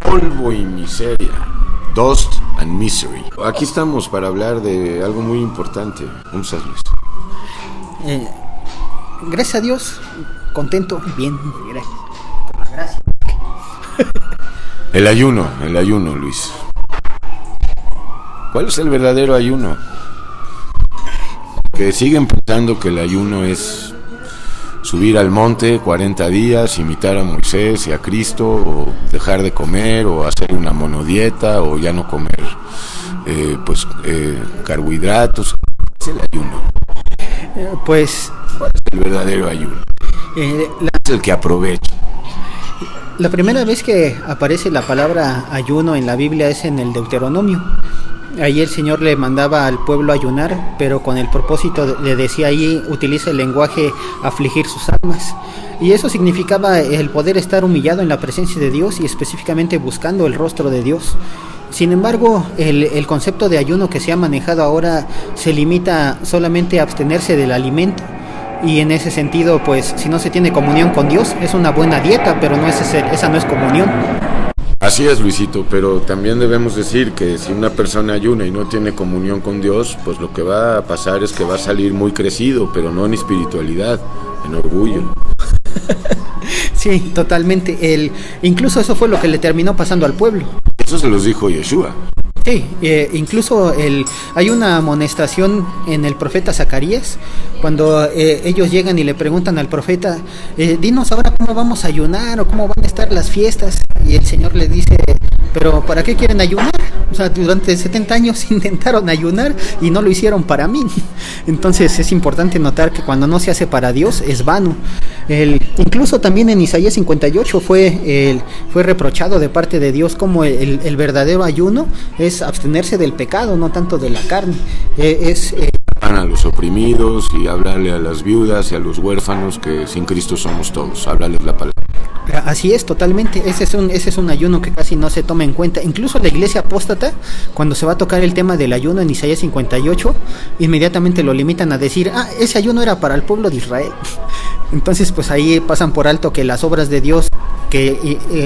polvo y miseria. Dust and misery. Aquí estamos para hablar de algo muy importante. ¿Cómo estás, Luis? Gracias a Dios, contento, bien, gracias por la gracia. El ayuno, Luis. ¿Cuál es el verdadero ayuno? Que siguen pensando que el ayuno es subir al monte 40 días, imitar a Moisés y a Cristo, o dejar de comer, o hacer una monodieta, o ya no comer carbohidratos. ¿Qué es el ayuno? ¿Cuál es el verdadero ayuno? Es el que aprovecha. La primera vez que aparece la palabra ayuno en la Biblia es en el Deuteronomio. Ahí el Señor le mandaba al pueblo ayunar, pero con el propósito, le decía ahí, utiliza el lenguaje afligir sus almas. Y eso significaba el poder estar humillado en la presencia de Dios y específicamente buscando el rostro de Dios. Sin embargo, el concepto de ayuno que se ha manejado ahora se limita solamente a abstenerse del alimento. Y en ese sentido, pues, si no se tiene comunión con Dios, es una buena dieta, pero esa no es comunión. Así es, Luisito, pero también debemos decir que si una persona ayuna y no tiene comunión con Dios, pues lo que va a pasar es que va a salir muy crecido, pero no en espiritualidad, en orgullo. Sí, totalmente. Incluso eso fue lo que le terminó pasando al pueblo. Eso se los dijo Yeshua. Sí, incluso hay una amonestación en el profeta Zacarías, cuando ellos llegan y le preguntan al profeta, dinos ahora cómo vamos a ayunar o cómo van a estar las fiestas, y el Señor le dice, pero ¿para qué quieren ayunar? O sea, durante 70 años intentaron ayunar y no lo hicieron para mí. Entonces es importante notar que cuando no se hace para Dios es vano. Incluso también en Isaías 58 fue reprochado de parte de Dios como el verdadero ayuno es abstenerse del pecado, no tanto de la carne. A los oprimidos y hablarle a las viudas y a los huérfanos que sin Cristo somos todos, hablarles la palabra. Así es, totalmente. Ese es un ayuno que casi no se toma en cuenta. Incluso la iglesia apóstata, cuando se va a tocar el tema del ayuno en Isaías 58, inmediatamente lo limitan a decir, ese ayuno era para el pueblo de Israel. Entonces, pues ahí pasan por alto que las obras de Dios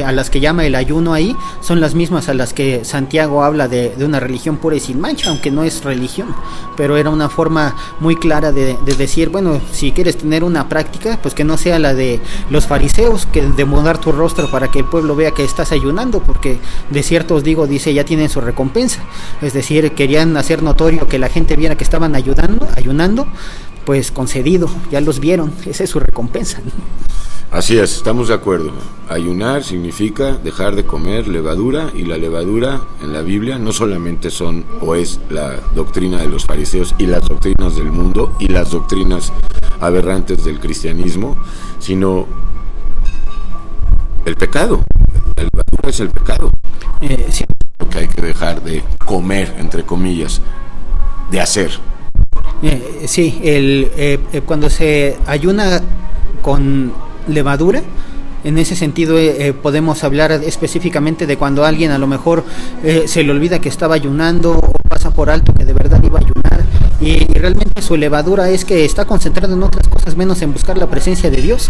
a las que llama el ayuno ahí son las mismas a las que Santiago habla de una religión pura y sin mancha, aunque no es religión, pero era una forma muy clara de decir, bueno, si quieres tener una práctica, pues que no sea la de los fariseos, que de mudar tu rostro para que el pueblo vea que estás ayunando, porque de cierto os digo, dice, ya tienen su recompensa. Es decir, querían hacer notorio que la gente viera que estaban ayunando, pues concedido, ya los vieron, esa es su recompensa, ¿no? Así es, estamos de acuerdo. Ayunar significa dejar de comer levadura, y la levadura en la Biblia no solamente es la doctrina de los fariseos y las doctrinas del mundo y las doctrinas aberrantes del cristianismo, sino el pecado. La levadura es el pecado. Sí. Lo que hay que dejar de comer, entre comillas, de hacer. Sí, cuando se ayuna con levadura, en ese sentido podemos hablar específicamente de cuando alguien a lo mejor se le olvida que estaba ayunando o pasa por alto que de verdad iba a ayunar y realmente su levadura es que está concentrado en otras cosas menos en buscar la presencia de Dios,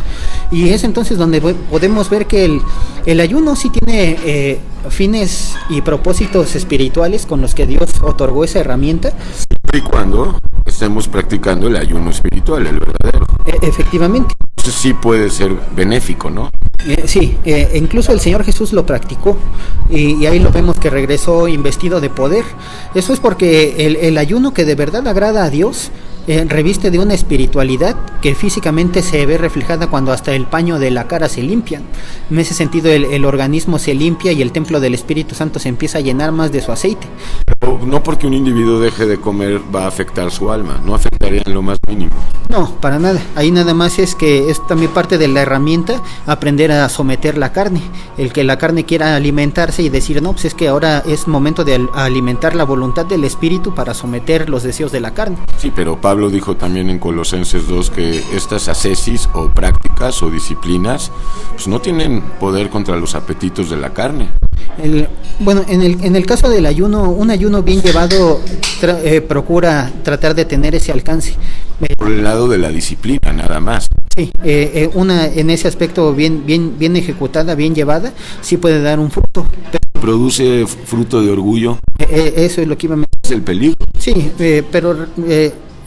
y es entonces donde podemos ver que el ayuno sí tiene fines y propósitos espirituales con los que Dios otorgó esa herramienta, siempre y cuando estemos practicando el ayuno espiritual, el verdadero. Efectivamente. Entonces sí puede ser benéfico, ¿no? Sí, incluso el Señor Jesús lo practicó y ahí lo vemos que regresó investido de poder. Eso es porque el ayuno que de verdad agrada a Dios reviste de una espiritualidad que físicamente se ve reflejada cuando hasta el paño de la cara se limpia. En ese sentido el organismo se limpia y el templo del Espíritu Santo se empieza a llenar más de su aceite. Pero no porque un individuo deje de comer va a afectar su alma, no afectaría en lo más mínimo. No, para nada. Ahí nada más es que es también parte de la herramienta aprender a someter la carne. El que la carne quiera alimentarse y decir, no, pues es que ahora es momento de alimentar la voluntad del Espíritu para someter los deseos de la carne. Sí, pero Pablo dijo también en Colosenses 2 que estas ascesis o prácticas o disciplinas pues no tienen poder contra los apetitos de la carne. En el caso del ayuno, un ayuno bien llevado procura tratar de tener ese alcance. Por el lado de la disciplina, nada más. Sí, en ese aspecto bien ejecutada, bien llevada, sí puede dar un fruto. Pero produce fruto de orgullo. Eso es lo que iba a mencionar. Es el peligro. Sí, pero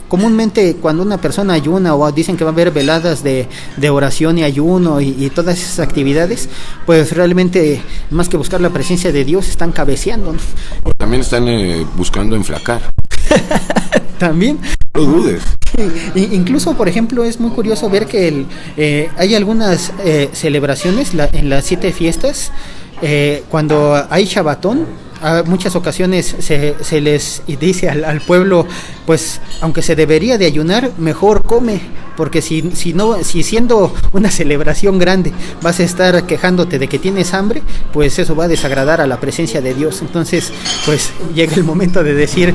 comúnmente cuando una persona ayuna o dicen que va a haber veladas de oración y ayuno y todas esas actividades, pues realmente más que buscar la presencia de Dios están cabeceando, ¿no? O también están buscando enflacar. También. No dudes. Incluso, por ejemplo, es muy curioso ver que hay algunas celebraciones en las 7 fiestas, cuando hay Shabbatón. A muchas ocasiones se les dice al pueblo, pues aunque se debería de ayunar, mejor come, porque si siendo una celebración grande vas a estar quejándote de que tienes hambre, pues eso va a desagradar a la presencia de Dios. Entonces, pues llega el momento de decir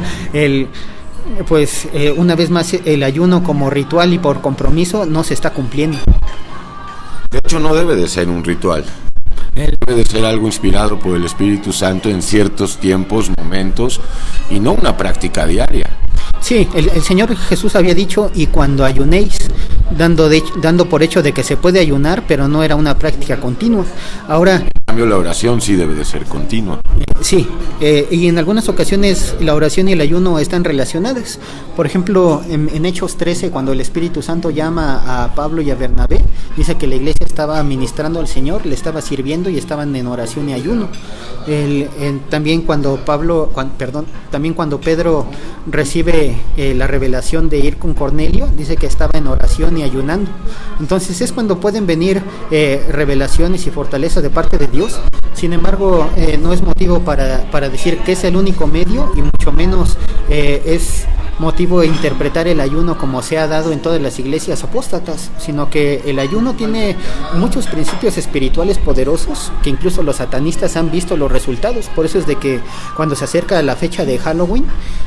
una vez más, el ayuno como ritual y por compromiso no se está cumpliendo. De hecho, no debe de ser un ritual. Debe de ser algo inspirado por el Espíritu Santo en ciertos tiempos, momentos, y no una práctica diaria. Sí, el Señor Jesús había dicho, y cuando ayunéis, dando por hecho de que se puede ayunar, pero no era una práctica continua. Ahora, en cambio, la oración sí debe de ser continua. Sí, y en algunas ocasiones la oración y el ayuno están relacionadas. Por ejemplo, en Hechos 13, cuando el Espíritu Santo llama a Pablo y a Bernabé, dice que la iglesia estaba ministrando al Señor, le estaba sirviendo y estaban en oración y ayuno. También cuando Pedro recibe la revelación de ir con Cornelio, dice que estaba en oración y ayunando. Entonces es cuando pueden venir revelaciones y fortaleza de parte de Dios. Sin embargo, no es motivo para decir que es el único medio, y mucho menos es motivo de interpretar el ayuno como se ha dado en todas las iglesias apóstatas, sino que el ayuno tiene muchos principios espirituales poderosos que incluso los satanistas han visto los resultados. Por eso es de que cuando se acerca la fecha de Halloween,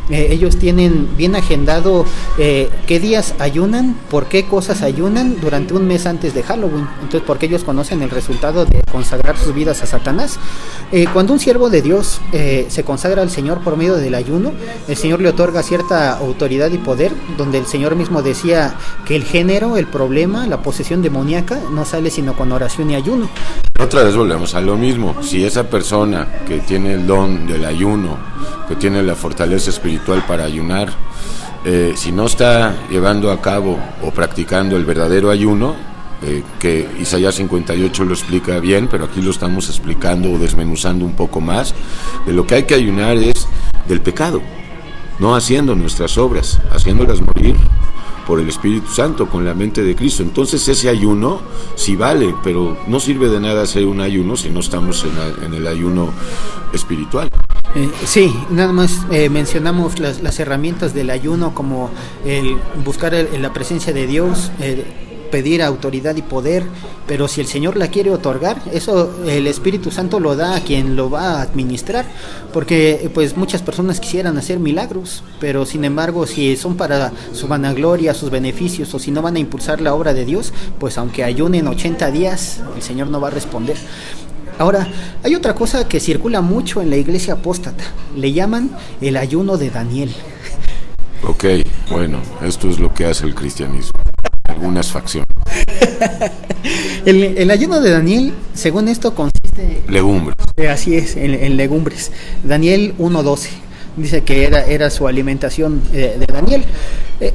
ellos tienen bien agendado qué días ayunan, por qué cosas ayunan durante un mes antes de Halloween. Entonces, porque ellos conocen el resultado de consagrar sus vidas a Satanás. Cuando un siervo de Dios se consagra al Señor por medio del ayuno, el Señor le otorga cierta autoridad y poder, donde el Señor mismo decía que el género, el problema, la posesión demoníaca no sale sino con oración y ayuno. Otra vez volvemos a lo mismo. Si esa persona que tiene el don del ayuno, que tiene la fortaleza espiritual para ayunar, si no está llevando a cabo o practicando el verdadero ayuno, que Isaías 58 lo explica bien, pero aquí lo estamos explicando o desmenuzando un poco más, de lo que hay que ayunar es del pecado, no haciendo nuestras obras, haciéndolas morir por el Espíritu Santo, con la mente de Cristo. Entonces ese ayuno sí vale, pero no sirve de nada hacer un ayuno si no estamos en el ayuno espiritual. Sí, nada más mencionamos las herramientas del ayuno, como el buscar la presencia de Dios, pedir autoridad y poder, pero si el Señor la quiere otorgar, eso el Espíritu Santo lo da a quien lo va a administrar, porque pues muchas personas quisieran hacer milagros, pero sin embargo, si son para su vanagloria, sus beneficios, o si no van a impulsar la obra de Dios, pues aunque ayunen 80 días, el Señor no va a responder. Ahora, hay otra cosa que circula mucho en la iglesia apóstata, le llaman el ayuno de Daniel. Ok, bueno, esto es lo que hace el cristianismo, algunas facciones. El ayuno de Daniel, según esto, consiste... Legumbres. Así es, en legumbres. Daniel 1:12 dice que era su alimentación de Daniel.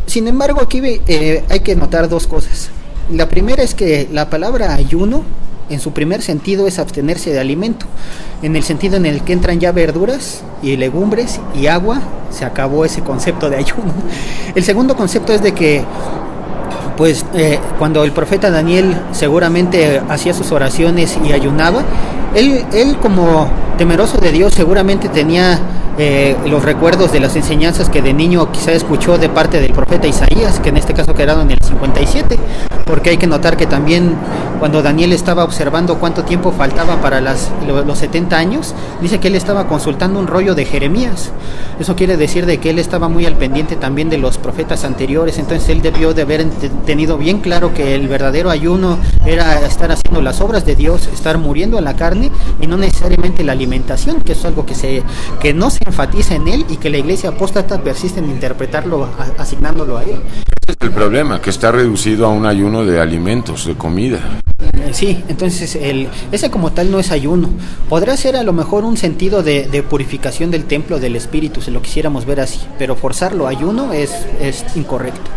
Sin embargo, aquí hay que notar dos cosas. La primera es que la palabra ayuno, en su primer sentido, es abstenerse de alimento. En el sentido en el que entran ya verduras y legumbres y agua, se acabó ese concepto de ayuno. El segundo concepto es de que pues cuando el profeta Daniel seguramente hacía sus oraciones y ayunaba, él como temeroso de Dios seguramente tenía los recuerdos de las enseñanzas que de niño quizá escuchó de parte del profeta Isaías, que en este caso quedaron en el 57, porque hay que notar que también cuando Daniel estaba observando cuánto tiempo faltaba para los 70 años, dice que él estaba consultando un rollo de Jeremías. Eso quiere decir de que él estaba muy al pendiente también de los profetas anteriores. Entonces él debió de haber tenido bien claro que el verdadero ayuno era estar haciendo las obras de Dios, estar muriendo a la carne y no necesariamente la alimentación, que es algo que no se se enfatiza en él y que la iglesia apóstata persiste en interpretarlo asignándolo a él. Ese es el problema, que está reducido a un ayuno de alimentos, de comida. Sí, entonces ese como tal no es ayuno. Podrá ser a lo mejor un sentido de purificación del templo del espíritu, si lo quisiéramos ver así, pero forzarlo a ayuno es incorrecto.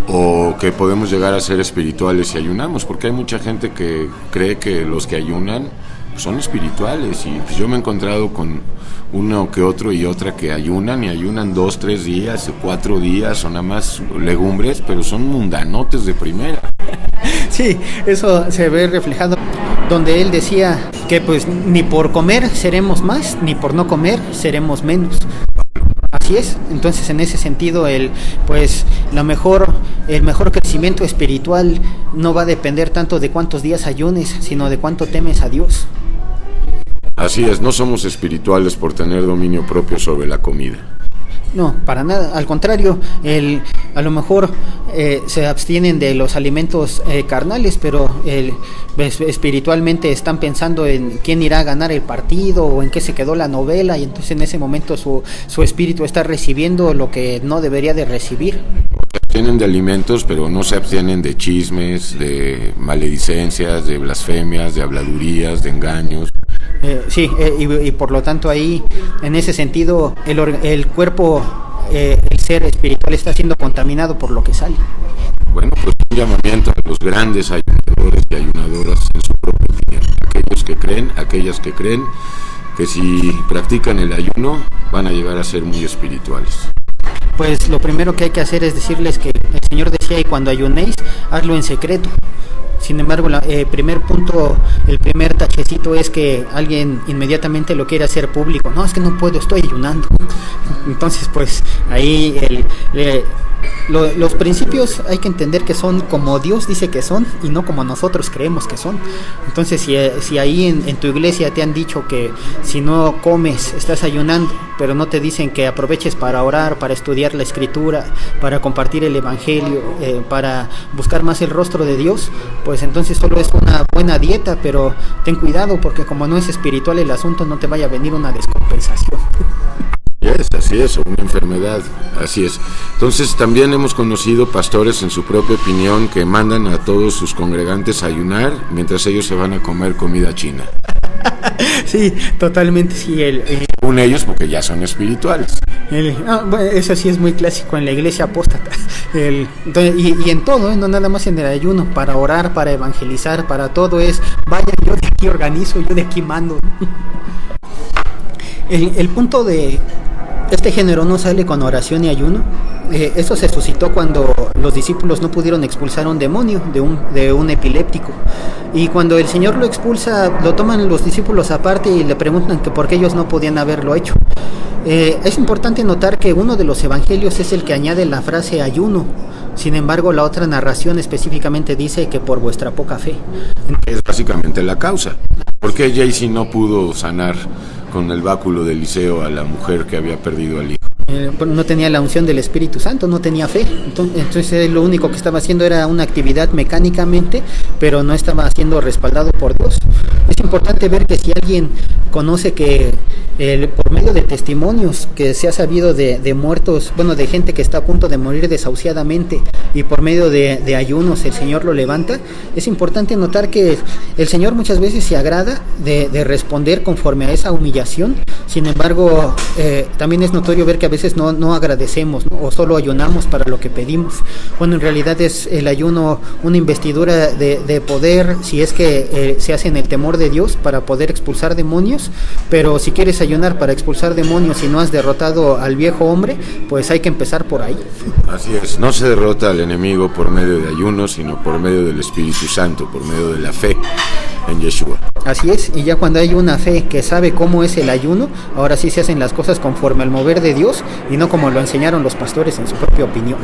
O que podemos llegar a ser espirituales si ayunamos, porque hay mucha gente que cree que los que ayunan son espirituales, y pues yo me he encontrado con uno que otro y otra que ayunan 2, 3 días, 4 días, o nada más legumbres, pero son mundanotes de primera. Sí, eso se ve reflejado donde él decía que pues ni por comer seremos más, ni por no comer seremos menos. Así es. Entonces en ese sentido el mejor crecimiento espiritual no va a depender tanto de cuántos días ayunes, sino de cuánto temes a Dios. Así es, no somos espirituales por tener dominio propio sobre la comida. No, para nada, al contrario, a lo mejor se abstienen de los alimentos carnales, pero espiritualmente están pensando en quién irá a ganar el partido o en qué se quedó la novela, y entonces en ese momento su espíritu está recibiendo lo que no debería de recibir. Se abstienen de alimentos, pero no se abstienen de chismes, de maledicencias, de blasfemias, de habladurías, de engaños. Y por lo tanto ahí, en ese sentido, el cuerpo, el ser espiritual está siendo contaminado por lo que sale. Bueno, pues un llamamiento a los grandes ayunadores y ayunadoras en su propia opinión. Aquellas que creen que si practican el ayuno van a llegar a ser muy espirituales. Pues lo primero que hay que hacer es decirles que el Señor decía, y cuando ayunéis, hazlo en secreto. Sin embargo, el primer tachecito es que alguien inmediatamente lo quiere hacer público. No, es que no puedo, estoy ayunando. Entonces, pues ahí los principios hay que entender que son como Dios dice que son y no como nosotros creemos que son. Entonces, si ahí en tu iglesia te han dicho que si no comes estás ayunando, pero no te dicen que aproveches para orar, para estudiar la escritura, para compartir el evangelio, para buscar más el rostro de Dios, pues entonces solo es una buena dieta, pero ten cuidado porque como no es espiritual el asunto, no te vaya a venir una descompensación. Así es, o una enfermedad, así es. Entonces también hemos conocido pastores en su propia opinión que mandan a todos sus congregantes a ayunar mientras ellos se van a comer comida china. Sí, totalmente, sí. Según ellos, porque ya son espirituales. Bueno, eso sí es muy clásico en la iglesia apóstata. Y en todo, no nada más en el ayuno, para orar, para evangelizar, para todo es, vaya, yo de aquí organizo, yo de aquí mando. El punto de este género no sale con oración y ayuno. Eso se suscitó cuando los discípulos no pudieron expulsar un demonio de un epiléptico, y cuando el Señor lo expulsa, lo toman los discípulos aparte y le preguntan que por qué ellos no podían haberlo hecho. Es importante notar que uno de los evangelios es el que añade la frase ayuno. Sin embargo, la otra narración específicamente dice que por vuestra poca fe. Es básicamente la causa. ¿Por qué Jaycee no pudo sanar con el báculo de Eliseo a la mujer que había perdido al hijo? No tenía la unción del Espíritu Santo, no tenía fe. Entonces lo único que estaba haciendo era una actividad mecánicamente, pero no estaba siendo respaldado por Dios. Es importante ver que si alguien conoce que por medio de testimonios que se ha sabido de muertos, de gente que está a punto de morir desahuciadamente, y por medio de ayunos el Señor lo levanta, es importante notar que el Señor muchas veces se agrada de responder conforme a esa humillación. Sin embargo, también es notorio ver que a veces no agradecemos, ¿no? O solo ayunamos para lo que pedimos, cuando en realidad es el ayuno una investidura de poder, si es que se hace en el temor de Dios, para poder expulsar demonios. Pero si quieres ayunar para expulsar demonios y no has derrotado al viejo hombre, pues hay que empezar por ahí. Así es, no se derrota al enemigo por medio de ayuno, sino por medio del Espíritu Santo, por medio de la fe en Yeshua. Así es, y ya cuando hay una fe que sabe cómo es el ayuno, ahora sí se hacen las cosas conforme al mover de Dios y no como lo enseñaron los pastores en su propia opinión.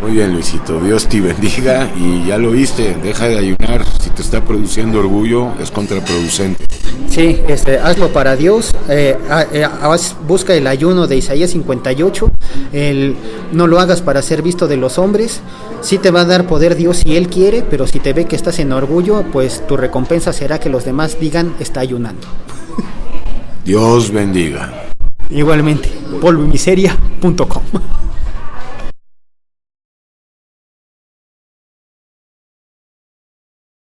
Muy bien, Luisito, Dios te bendiga, y ya lo viste, deja de ayunar. Si te está produciendo orgullo, es contraproducente. Sí, hazlo para Dios. Busca el ayuno de Isaías 58. No lo hagas para ser visto de los hombres. Sí te va a dar poder Dios si Él quiere, pero si te ve que estás en orgullo, pues tu recompensa será que los demás digan está ayunando. Dios bendiga. Igualmente, polvoymiseria.com.